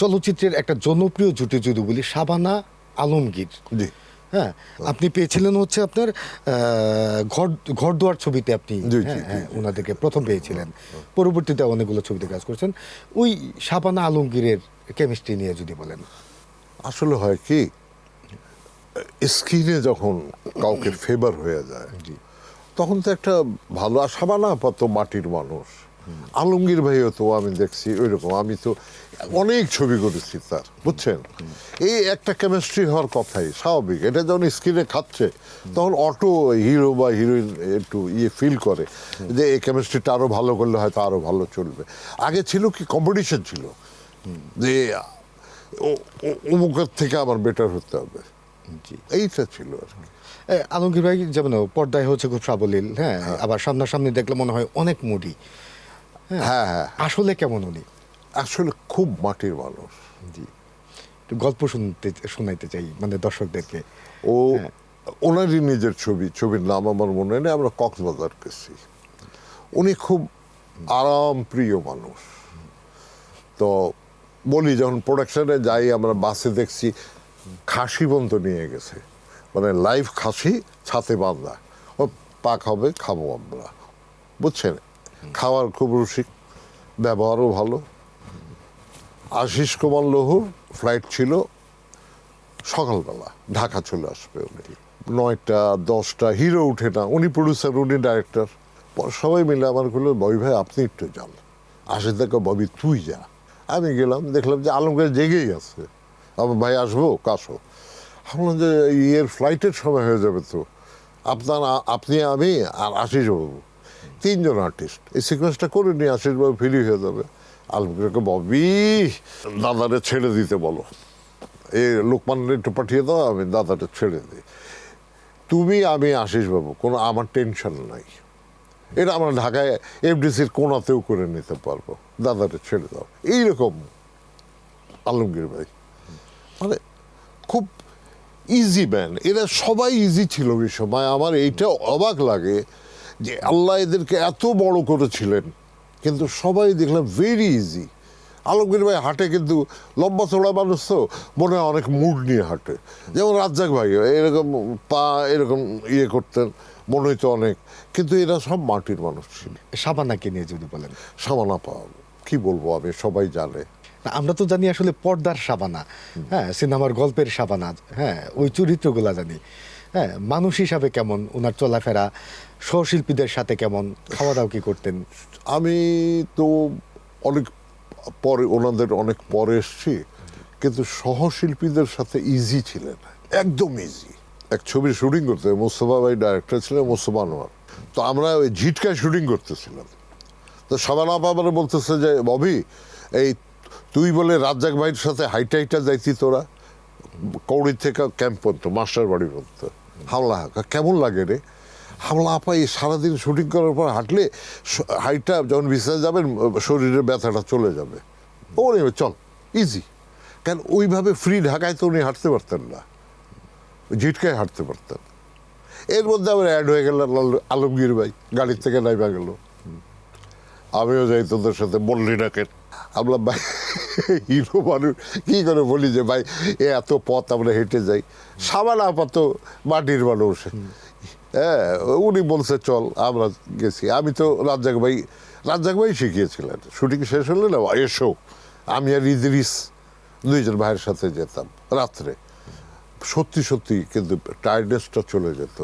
চলচ্চিত্রের একটা জনপ্রিয় জুটি যদি বলি, শাবানা আলমগীর। জি। হ্যাঁ, আপনি পেয়েছিলেন হচ্ছে আপনার ঘরদুয়ার ছবিতে আপনি, জি, হ্যাঁ জি, হ্যাঁ জি। ওনাদেরকে প্রথম পেয়েছিলেন। পরবর্তীতে অনেকগুলো ছবিতে কাজ করছেন। ওই শাবানা আলমগীরের কেমিস্ট্রি নিয়ে যদি বলেন। আসলে হয় কি, স্ক্রিনে যখন কাউকে ফেভার হয়ে যায় তখন তো একটা ভালো, আর শাবানা আপাতত মাটির মানুষ। আলমগীর ভাইও তো আমি দেখছি ওইরকম, আমি তো অনেক ছবি করেছি তার, বুঝছেন। এই একটা কেমিস্ট্রি হওয়ার কথাই স্বাভাবিক। এটা যখন স্ক্রিনে খাচ্ছে তখন অটো হিরো বা হিরোইন একটু ফিল করে যে এই কেমিস্ট্রিটা আরো ভালো করলে হয়তো আরো ভালো চলবে। আগে ছিল কি, কম্পিটিশন ছিল যে অমুকের থেকে আমার বেটার হতে হবে, এইটা ছিল আর কি। আলমগীর ভাই যেমন পর্দায় হচ্ছে খুব সাবলীল, হ্যাঁ, আবার সামনাসামনি দেখলে মনে হয় অনেক মুডি। হ্যাঁ হ্যাঁ, আসলে কেমন উনি? আসলে খুব মাটির মানুষ। জি, একটু গল্প শোনাইতে চাই মানে দর্শকদেরকে। ও ওনারই নিজের ছবির নাম আমার মনে নেই, আমরা কক্সবাজার গেছি। উনি খুব আরাম প্রিয় মানুষ। তো বলি, যখন প্রোডাকশনে যাই আমরা বাসে দেখছি খাসি পর্যন্ত নিয়ে গেছে, মানে লাইভ খাসি ছাতে বাঁধা, ও পাক হবে, খাবো আমরা, বুঝছেন। খাওয়ার খুব রসিক, ব্যবহারও ভালো। আশিস কুমার লহুর ফ্লাইট ছিল সকালবেলা, ঢাকা চলে আসবে উনি 9টা 10টা, হিরো উঠে না, উনি প্রডিউসার উনি ডাইরেক্টর। সবাই মিলে আমার বললো, ববি ভাই আপনি একটু যান। আসে দেখো, ববি তুই যা। আমি গেলাম, দেখলাম যে আলমগীর জেগেই আছে। আমার ভাই আসবো, কাশো। ভাবলাম যে ফ্লাইটের সময় হয়ে যাবে তো, আপনি আমি আর আশিস বাবু, 3 জন আর্টিস্ট, এই সিকোয়েন্সটা করে নিয়ে আশিস বাবু ফ্রি হয়ে যাবে। আলমগীরকে, ববি দাদারে ছেড়ে দিতে বলো, এই লোকমানের একটু পাঠিয়ে দাও, আমি দাদাটা ছেড়ে দিই। তুমি আমি আশিস বাবু, কোনো আমার টেনশন নাই, এটা আমরা ঢাকায় এফডিসির কোনাতেও করে নিতে পারবো, দাদাটা ছেড়ে দাও। এইরকম আলমগীর ভাই, মানে খুব ইজি ম্যান। এরা সবাই ইজি ছিল ওই সময়। আমার এইটা অবাক লাগে যে আল্লাহ এদেরকে এত বড় করেছিলেন, কিন্তু সবাই দেখলাম ভেরি ইজি। আলমগীর ভাই হাঁটে, কিন্তু লম্বা চড়া মানুষ তো, মনে হয় অনেক মুড নিয়ে হাঁটে। যেমন রাজ্জাক ভাই এরকম পা এরকম করতেন, মনে হইতো অনেক, কিন্তু এরা সব মাটির মানুষ ছিল। শাবানাকে নিয়ে যদি বলেন। শাবানা পা, কি বলবো আমি, সবাই জানে। আমরা তো জানি আসলে পর্দার শাবানা, হ্যাঁ, সিনেমার গল্পের শাবানা, হ্যাঁ, ওই চরিত্রগুলা জানি। হ্যাঁ, মানুষ হিসাবে কেমন ওনার চলাফেরা, সহশিল্পীদের সাথে কেমন, খাওয়া দাওয়া কি করতেন? আমি তো অনেক পরে, ওনাদের অনেক পরে এসছি, কিন্তু সহশিল্পীদের সাথে ইজি ছিলেন, একদম ইজি। এক ছবির শুটিং করতে, মোস্তফা ভাই ডাইরেক্টর ছিলেন, মোস্তফা আনোয়ার। তো আমরা ওই ঝিটকায় শুটিং করতেছিলাম। তো শাবানা আপা আমার বলতেছে যে, ববি এই তুই বলে রাজ্জাক ভাইয়ের সাথে হাইটা যাইতি তোরা কৌড়ি থেকে ক্যাম্প পর্যন্ত, মাস্টার বাড়ি পর্যন্ত, হামলা হাঁকা কেমন লাগে রে? হামলা আপা এই সারাদিন শুটিং করার পর হাঁটলে হাইটটা যখন বিছানায় যাবেন শরীরের ব্যথাটা চলে যাবে। ও নেবে চল, ইজি। কেন ওইভাবে ফ্রি ঢাকায় তো উনি হাঁটতে পারতেন না, ঝিটকায় হাঁটতে পারতেন। এর মধ্যে আবার অ্যাড হয়ে গেল আলমগীর ভাই, গাড়ির থেকে নাইবা গেল। আমিও যাই তোদের সাথে, বললি না কেন? আমরা ভাই হিরো মানুষ, কি করে বলি যে ভাই এত পথ আমরা হেঁটে যাই। শাবানা আপাতত মাটির মানুষ, হ্যাঁ, উনি বলছে চল, আমরা গেছি। আমি তো রাজ্জাক ভাই শিখিয়েছিলেন। শুটিং শেষ হলে না, এসো, আমি আর ইদ্রিস 2 জন ভাইয়ের সাথে যেতাম রাত্রে। সত্যি সত্যি কিন্তু টায়ার্ডনেসটা চলে যেত।